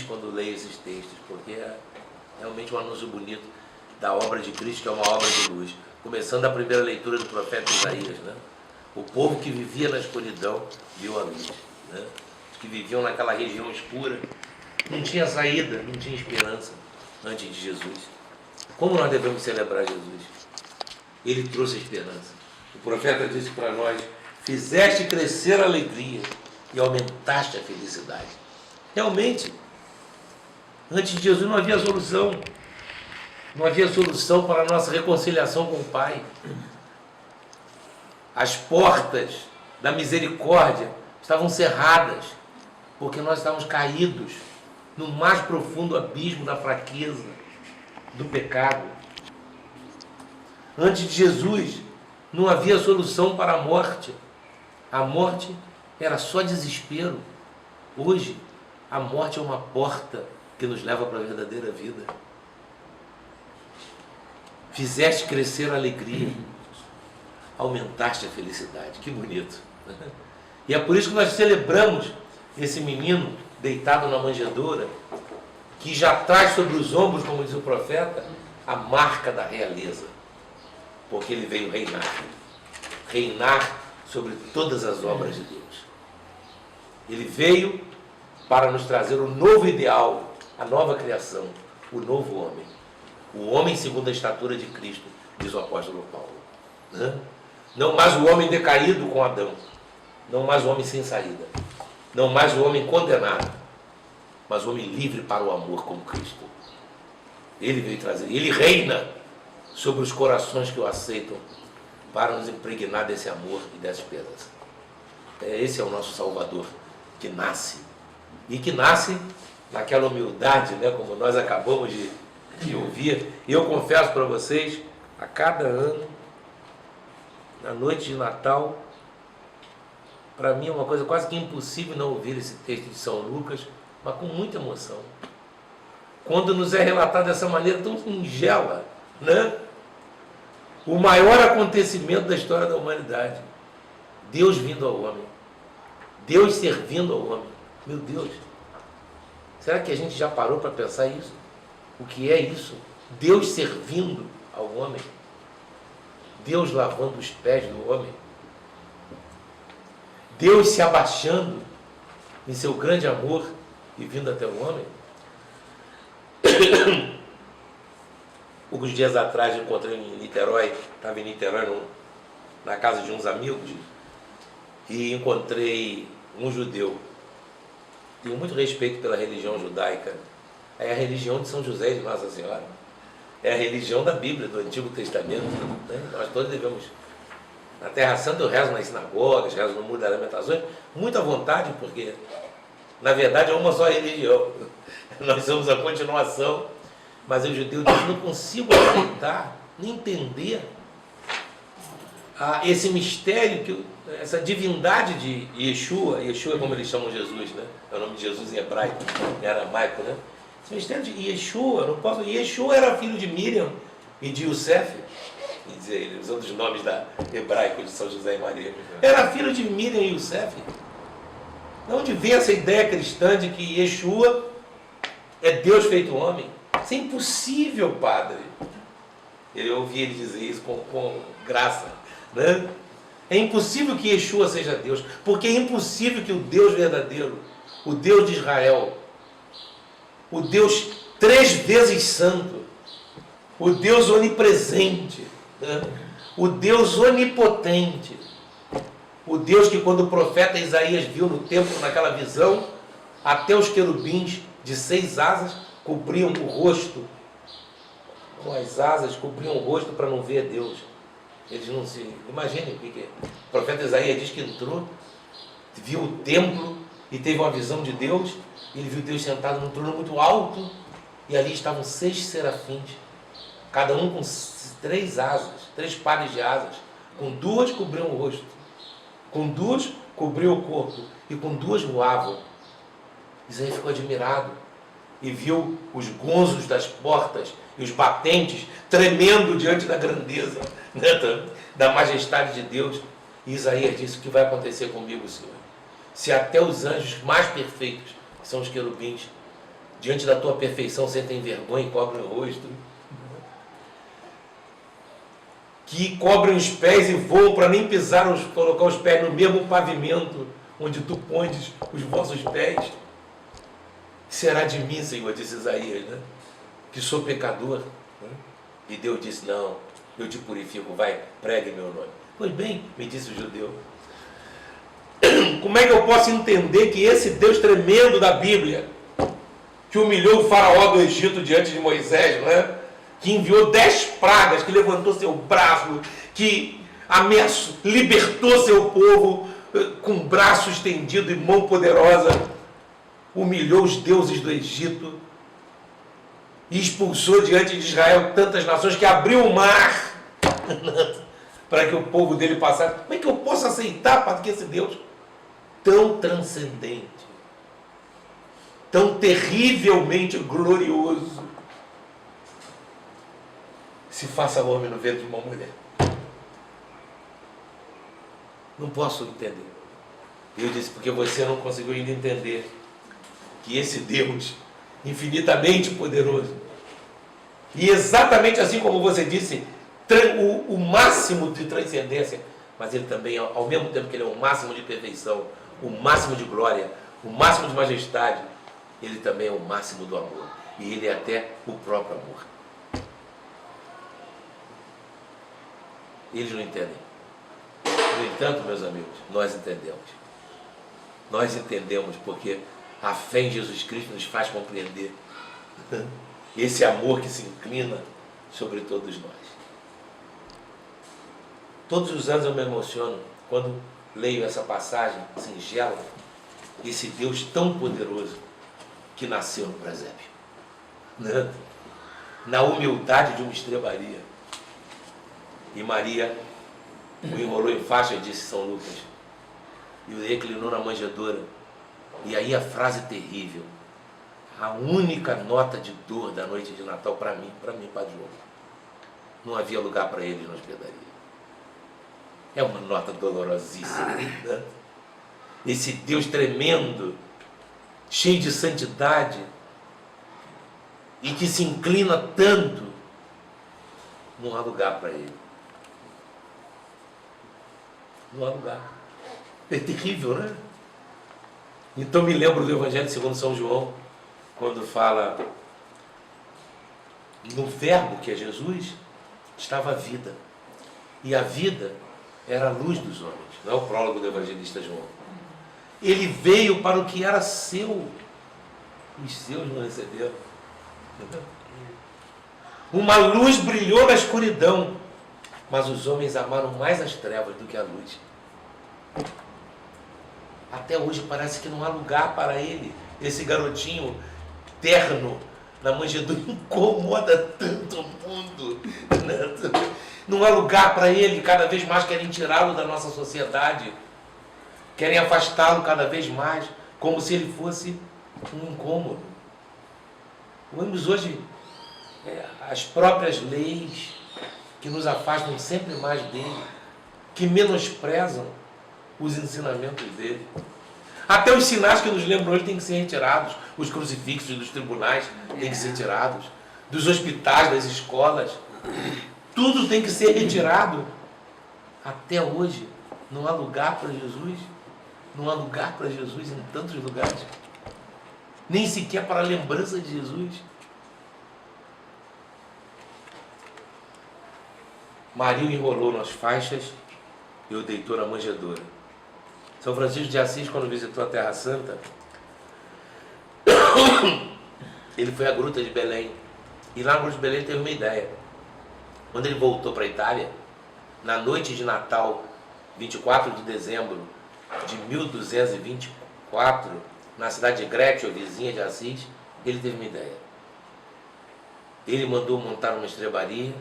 quando leio esses textos, porque é realmente um anúncio bonito da obra de Cristo, que é uma obra de luz. Começando a primeira leitura do profeta Isaías, né? O povo que vivia na escuridão viu a luz, né? Os que viviam naquela região escura, não tinha saída, não tinha esperança antes de Jesus. Como nós devemos celebrar Jesus? Ele trouxe a esperança. O profeta disse para nós: fizeste crescer a alegria e aumentaste a felicidade. Realmente, antes de Jesus não havia solução. Não havia solução para a nossa reconciliação com o Pai. As portas da misericórdia estavam cerradas, porque nós estávamos caídos no mais profundo abismo da fraqueza, do pecado. Antes de Jesus, não havia solução para a morte. A morte era só desespero. Hoje, a morte é uma porta que nos leva para a verdadeira vida. Fizeste crescer a alegria, aumentaste a felicidade. Que bonito. E é por isso que nós celebramos esse menino deitado na manjedoura, que já traz sobre os ombros, como diz o profeta, a marca da realeza, porque ele veio reinar sobre todas as obras de Deus. Ele veio para nos trazer o novo ideal, a nova criação, o novo homem. O homem segundo a estatura de Cristo, diz o apóstolo Paulo. Não mais o homem decaído com Adão, não mais o homem sem saída, não mais o homem condenado, mas o homem livre para o amor como Cristo. Ele veio trazer, ele reina sobre os corações que o aceitam, para nos impregnar desse amor e dessa esperança. Esse é o nosso Salvador, que nasce, e que nasce naquela humildade, né, como nós acabamos de ouvir. Eu confesso para vocês, a cada ano, na noite de Natal, para mim é uma coisa quase que impossível não ouvir esse texto de São Lucas, mas com muita emoção. Quando nos é relatado dessa maneira tão singela, né? O maior acontecimento da história da humanidade. Deus vindo ao homem. Deus servindo ao homem. Meu Deus. Será que a gente já parou para pensar isso? O que é isso? Deus servindo ao homem. Deus lavando os pés do homem. Deus se abaixando em seu grande amor e vindo até o homem. Alguns dias atrás eu encontrei em Niterói, estava em Niterói na casa de uns amigos, e encontrei um judeu. Tenho muito respeito pela religião judaica. É a religião de São José e de Nossa Senhora. É a religião da Bíblia, do Antigo Testamento. Né? Nós todos devemos... Na Terra Santa eu rezo nas sinagogas, rezo no Muro das Lamentações, muito à vontade, porque, na verdade, é uma só religião. Nós somos a continuação. Mas o judeu diz: não consigo aceitar, nem entender esse mistério, essa divindade de Yeshua. Yeshua é como eles chamam Jesus, né? É o nome de Jesus em hebraico, em aramaico, né? Esse mistério de Yeshua, não posso... Yeshua era filho de Miriam e de Yosef, usando os nomes hebraicos de São José e Maria. Era filho de Miriam e Yosef. De onde vem essa ideia cristã de que Yeshua é Deus feito homem? Isso é impossível, padre. Eu ouvi ele dizer isso com graça, né? É impossível que Yeshua seja Deus, porque é impossível que o Deus verdadeiro, o Deus de Israel, o Deus 3 vezes santo, o Deus onipresente, né? O Deus onipotente, o Deus que, quando o profeta Isaías viu no templo, naquela visão, até os querubins de 6 asas cobriam o rosto, com as asas cobriam o rosto para não ver Deus. Eles não se... Imaginem o que é. O profeta Isaías diz que entrou, viu o templo e teve uma visão de Deus. Ele viu Deus sentado num trono muito alto, e ali estavam 6 serafins, cada um com 3 asas, 3 pares de asas. Com 2 cobriam o rosto, com 2 cobriam o corpo, e com 2 voavam. Isaías ficou admirado e viu os gonzos das portas e os batentes tremendo diante da grandeza, né, da majestade de Deus. E Isaías disse: o que vai acontecer comigo, Senhor? Se até os anjos mais perfeitos, que são os querubins, diante da tua perfeição sentem vergonha e cobrem o rosto, que cobrem os pés e voam para nem pisar, colocar os pés no mesmo pavimento onde tu pondes os vossos pés. Que será de mim, Senhor, disse Isaías, né? Que sou pecador. Né? E Deus disse, não, eu te purifico, vai, pregue meu nome. Pois bem, me disse o judeu, como é que eu posso entender que esse Deus tremendo da Bíblia, que humilhou o faraó do Egito diante de Moisés, né? Que enviou 10 pragas, que levantou seu braço, que ameaçou, libertou seu povo com braço estendido e mão poderosa, humilhou os deuses do Egito e expulsou diante de Israel tantas nações que abriu o mar para que o povo dele passasse. Como é que eu posso aceitar, Padre, que esse Deus tão transcendente, tão terrivelmente glorioso, se faça homem no ventre de uma mulher? Não posso entender. Eu disse, porque você não conseguiu ainda entender que esse Deus infinitamente poderoso, e exatamente assim como você disse, o máximo de transcendência, mas ele também, ao mesmo tempo que ele é o máximo de perfeição, o máximo de glória, o máximo de majestade, ele também é o máximo do amor, e ele é até o próprio amor. Eles não entendem. No entanto, meus amigos, nós entendemos. Nós entendemos porque a fé em Jesus Cristo nos faz compreender esse amor que se inclina sobre todos nós. Todos os anos eu me emociono quando leio essa passagem singela, esse Deus tão poderoso que nasceu no presépio, né? Na humildade de uma estrebaria. E Maria o enrolou em faixa, disse São Lucas, e o reclinou na manjedoura. E aí a frase terrível, a única nota de dor da noite de Natal para mim, Padre João, não havia lugar para ele na hospedaria. É uma nota dolorosíssima, né? Esse Deus tremendo, cheio de santidade, e que se inclina tanto, não há lugar para ele. Não há lugar. É terrível, né? Então me lembro do Evangelho segundo São João, quando fala no verbo que é Jesus, estava a vida. E a vida era a luz dos homens. Não é o prólogo do evangelista João. Ele veio para o que era seu. Os seus não receberam. Entendeu? Uma luz brilhou na escuridão, mas os homens amaram mais as trevas do que a luz. Até hoje parece que não há lugar para ele. Esse garotinho terno na manjedoura incomoda tanto o mundo. Não há lugar para ele. Cada vez mais querem tirá-lo da nossa sociedade. Querem afastá-lo cada vez mais, como se ele fosse um incômodo. Vemos hoje as próprias leis que nos afastam sempre mais dele, que menosprezam os ensinamentos dele. Até os sinais que nos lembram hoje têm que ser retirados. Os crucifixos dos tribunais têm que ser tirados, dos hospitais, das escolas. Tudo tem que ser retirado. Até hoje não há lugar para Jesus. Não há lugar para Jesus em tantos lugares. Nem sequer para a lembrança de Jesus. Maria o enrolou nas faixas e o deitou na manjedoura. São Francisco de Assis, quando visitou a Terra Santa, ele foi à Gruta de Belém. E lá na Gruta de Belém ele teve uma ideia. Quando ele voltou para a Itália, na noite de Natal, 24 de dezembro de 1224, na cidade de Greccio, vizinha de Assis, ele teve uma ideia. Ele mandou montar uma estrebaria,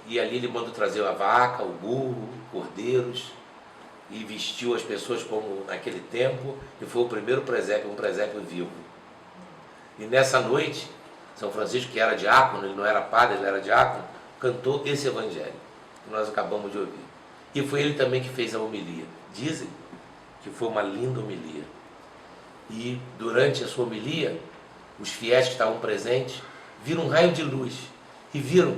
e ali ele mandou trazer a vaca, o burro, cordeiros, e vestiu as pessoas como naquele tempo, e foi o primeiro presépio, um presépio vivo. E nessa noite, São Francisco, que era diácono, ele não era padre, ele era diácono, cantou esse evangelho, que nós acabamos de ouvir. E foi ele também que fez a homilia. Dizem que foi uma linda homilia. E durante a sua homilia, os fiéis que estavam presentes viram um raio de luz e viram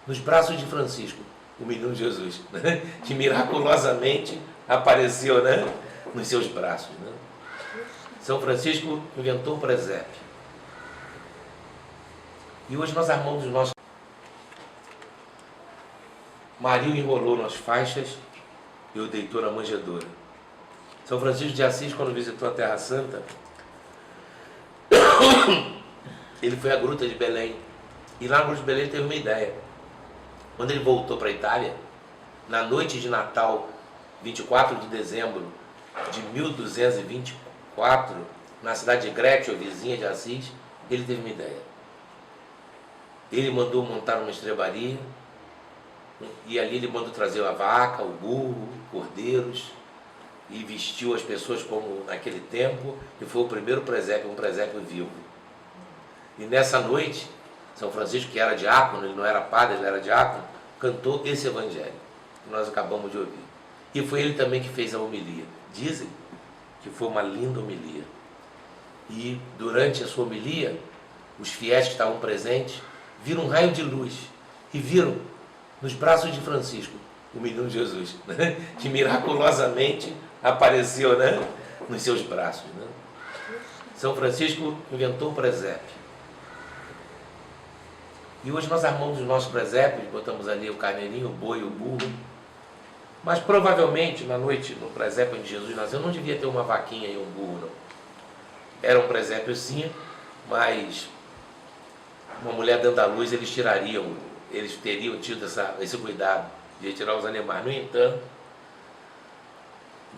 nos braços de Francisco o menino Jesus, né? Que miraculosamente apareceu, né? Nos seus braços, né? São Francisco inventou o presépio. E hoje nós armamos o nosso... Maria enrolou nas faixas e o deitou na manjedoura. São Francisco de Assis, quando visitou a Terra Santa, ele foi à Gruta de Belém. E lá na Gruta de Belém ele teve uma ideia. Quando ele voltou para a Itália, na noite de Natal, 24 de dezembro de 1224, na cidade de Grétio, vizinha de Assis, ele teve uma ideia. Ele mandou montar uma estrebaria, e ali ele mandou trazer a vaca, o burro, cordeiros, e vestiu as pessoas como naquele tempo, e foi o primeiro presépio, um presépio vivo. E nessa noite, São Francisco, que era diácono, ele não era padre, ele era diácono, cantou esse evangelho, que nós acabamos de ouvir. E foi ele também que fez a homilia. Dizem que foi uma linda homilia. E durante a sua homilia, os fiéis que estavam presentes viram um raio de luz e viram nos braços de Francisco o menino Jesus, né? Que miraculosamente apareceu, né? Nos seus braços, né? São Francisco inventou o presépio. E hoje nós armamos os nossos presépios, botamos ali o carneirinho, o boi, o burro. Mas provavelmente na noite, no presépio onde Jesus nasceu, não devia ter uma vaquinha e um burro, não. Era um presépio sim, mas uma mulher dando à luz, eles teriam tido esse cuidado de retirar os animais. No entanto,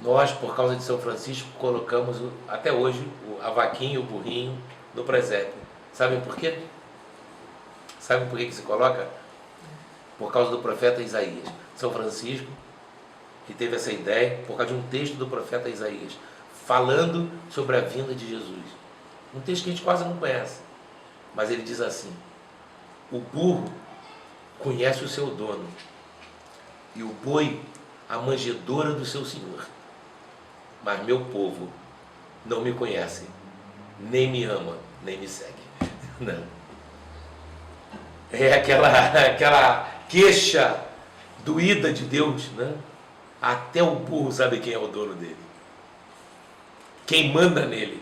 nós, por causa de São Francisco, colocamos até hoje a vaquinha e o burrinho no presépio. Sabem por quê? Sabem por que se coloca? Por causa do profeta Isaías. São Francisco, que teve essa ideia, por causa de um texto do profeta Isaías, falando sobre a vinda de Jesus. Um texto que a gente quase não conhece. Mas ele diz assim: o burro conhece o seu dono, e o boi a manjedoura do seu senhor. Mas meu povo não me conhece, nem me ama, nem me segue. Não. É aquela queixa doída de Deus, né? Até o burro sabe quem é o dono dele, quem manda nele,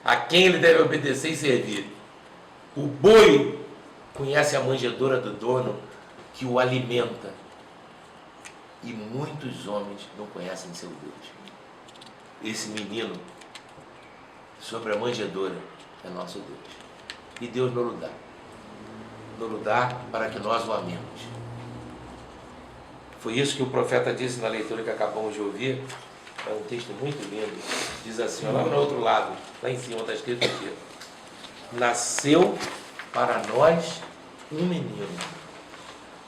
a quem ele deve obedecer e servir. O boi conhece a manjedoura do dono que o alimenta. E muitos homens não conhecem seu Deus. Esse menino sobre a manjedoura é nosso Deus. E Deus nos dá. Nos dá para que nós o amemos. Foi isso que o profeta disse na leitura que acabamos de ouvir. É um texto muito lindo. Diz assim, lá no outro lado, lá em cima está escrito aqui: nasceu para nós um menino,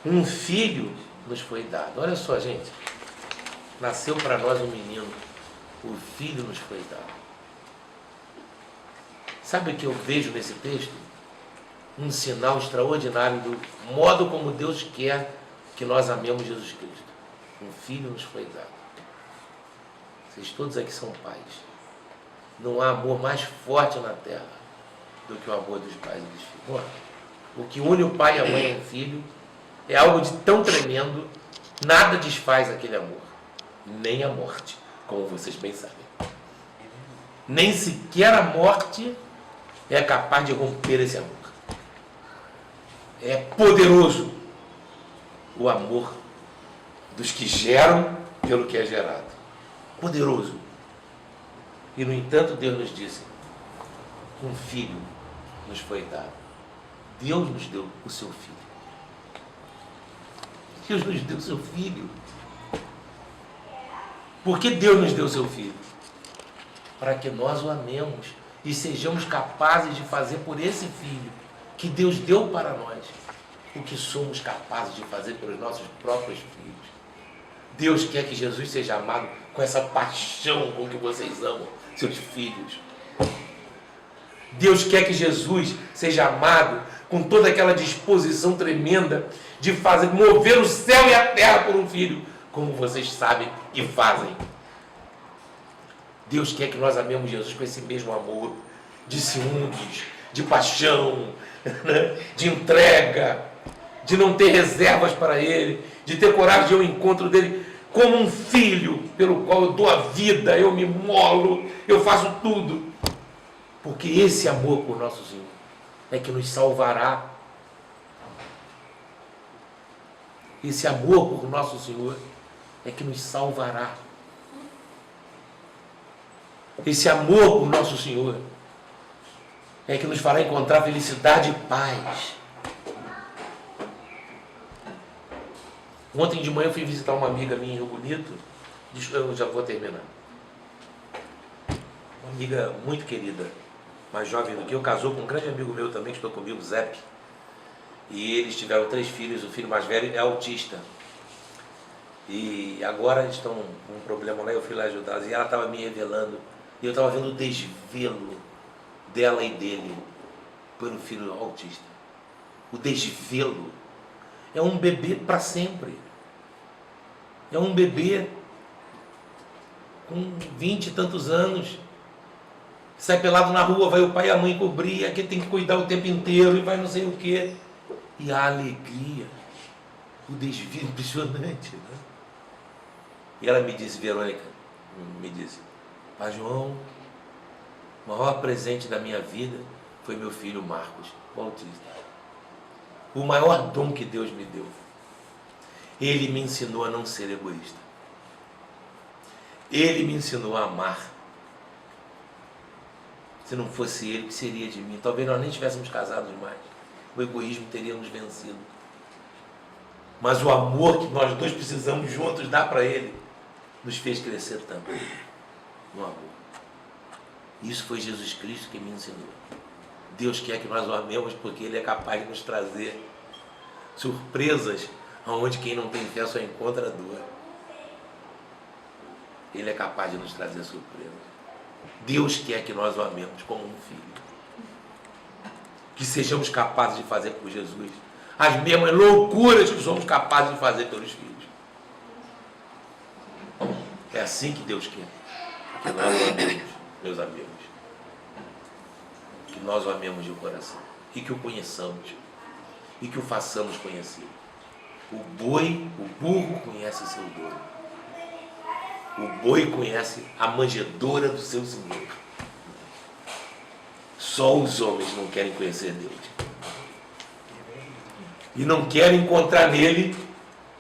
um filho nos foi dado. Olha só, gente, nasceu para nós um menino, o filho nos foi dado. Sabe o que eu vejo nesse texto? Um sinal extraordinário do modo como Deus quer que nós amemos Jesus Cristo. Um filho nos foi dado. Vocês todos aqui são pais. Não há amor mais forte na terra do que o amor dos pais e dos filhos. O que une o pai e a mãe e o filho é algo de tão tremendo, nada desfaz aquele amor, nem a morte, como vocês bem sabem. Nem sequer a morte é capaz de romper esse amor. É poderoso o amor dos que geram pelo que é gerado. Poderoso. E no entanto Deus nos disse: um filho nos foi dado. Deus nos deu o seu filho. Deus nos deu o seu filho. Por que Deus nos deu o seu filho? Para que nós o amemos e sejamos capazes de fazer por esse filho que Deus deu para nós o que somos capazes de fazer pelos nossos próprios filhos. Deus quer que Jesus seja amado com essa paixão com que vocês amam seus filhos. Deus quer que Jesus seja amado com toda aquela disposição tremenda de fazer, mover o céu e a terra por um filho, como vocês sabem e fazem. Deus quer que nós amemos Jesus com esse mesmo amor de ciúmes, de paixão, né? De entrega, de não ter reservas para Ele, de ter coragem de ir ao encontro dEle como um filho pelo qual eu dou a vida, eu me molo, eu faço tudo. Porque esse amor por nosso Senhor é que nos salvará. Esse amor por nosso Senhor é que nos salvará. Esse amor por nosso Senhor é que nos fará encontrar felicidade e paz. Ontem de manhã eu fui visitar uma amiga minha em Rio Bonito. Eu já vou terminar. Uma amiga muito querida, mais jovem do que eu, casou com um grande amigo meu também, que estou comigo, Zep. E eles tiveram 3 filhos, o filho mais velho é autista. E agora eles estão com um problema lá, eu fui lá ajudá-los. E ela estava me revelando, e eu estava vendo o desvelo dela e dele pelo filho autista. O desvelo. É um bebê para sempre. É um bebê com 20 e tantos anos. Sai pelado na rua, vai o pai e a mãe cobrir, aqui tem que cuidar o tempo inteiro e vai não sei o quê. E a alegria, o desvio impressionante, né? E ela me disse, Verônica, Pai João, o maior presente da minha vida foi meu filho Marcos, o autista. O maior dom que Deus me deu. Ele me ensinou a não ser egoísta. Ele me ensinou a amar. Se não fosse ele, o que seria de mim? Talvez nós nem tivéssemos casados mais. O egoísmo teria nos vencido. Mas o amor que nós dois precisamos juntos dar para ele, nos fez crescer também. No amor. Isso foi Jesus Cristo que me ensinou. Deus quer que nós o amemos porque Ele é capaz de nos trazer surpresas onde quem não tem fé só encontra dor. Ele é capaz de nos trazer surpresas. Deus quer que nós o amemos como um filho. Que sejamos capazes de fazer por Jesus as mesmas loucuras que somos capazes de fazer pelos filhos. É assim que Deus quer que nós o amemos, meus amigos. Que nós o amemos de coração e que o conheçamos e que o façamos conhecer. O burro conhece seu dono. O boi conhece a manjedoura do seu senhor. Só os homens não querem conhecer Deus. E não querem encontrar nele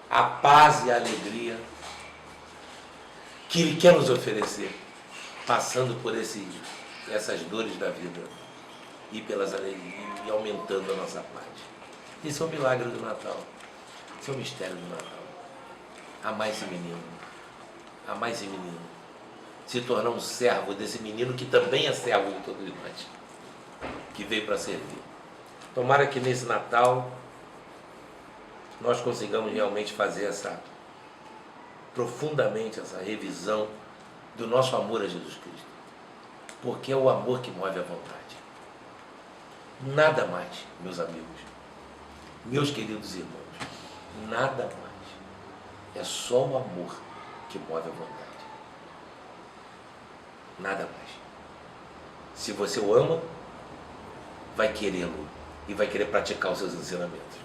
a paz e a alegria que Ele quer nos oferecer, passando por essas dores da vida e pelas alegrias e aumentando a nossa paz. Esse é o milagre do Natal. Esse é o mistério do Natal. Amar esse menino. Amar esse menino. Se tornar um servo desse menino que também é servo de todos nós. Que veio para servir. Tomara que nesse Natal nós consigamos realmente fazer profundamente essa revisão do nosso amor a Jesus Cristo. Porque é o amor que move a vontade. Nada mais, meus amigos, meus queridos irmãos, nada mais. É só o amor que move a vontade. Nada mais. Se você o ama, vai querê-lo e vai querer praticar os seus ensinamentos.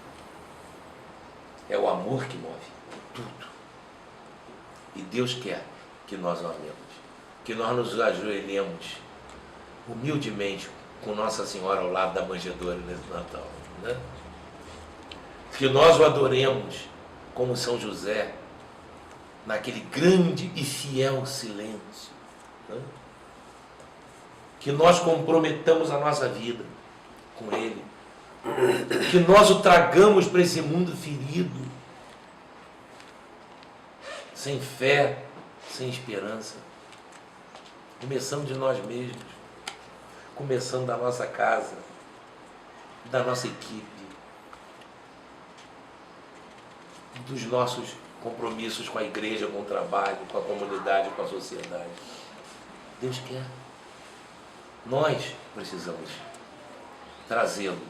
É o amor que move tudo. E Deus quer que nós o amemos, que nós nos ajoelhemos humildemente com Nossa Senhora ao lado da manjedoura nesse Natal, né? Que nós o adoremos como São José, naquele grande e fiel silêncio, né? Que nós comprometamos a nossa vida com Ele, que nós o tragamos para esse mundo ferido, sem fé, sem esperança, começando de nós mesmos, começando da nossa casa, da nossa equipe, dos nossos compromissos com a igreja, com o trabalho, com a comunidade, com a sociedade. Deus quer. Nós precisamos trazê-lo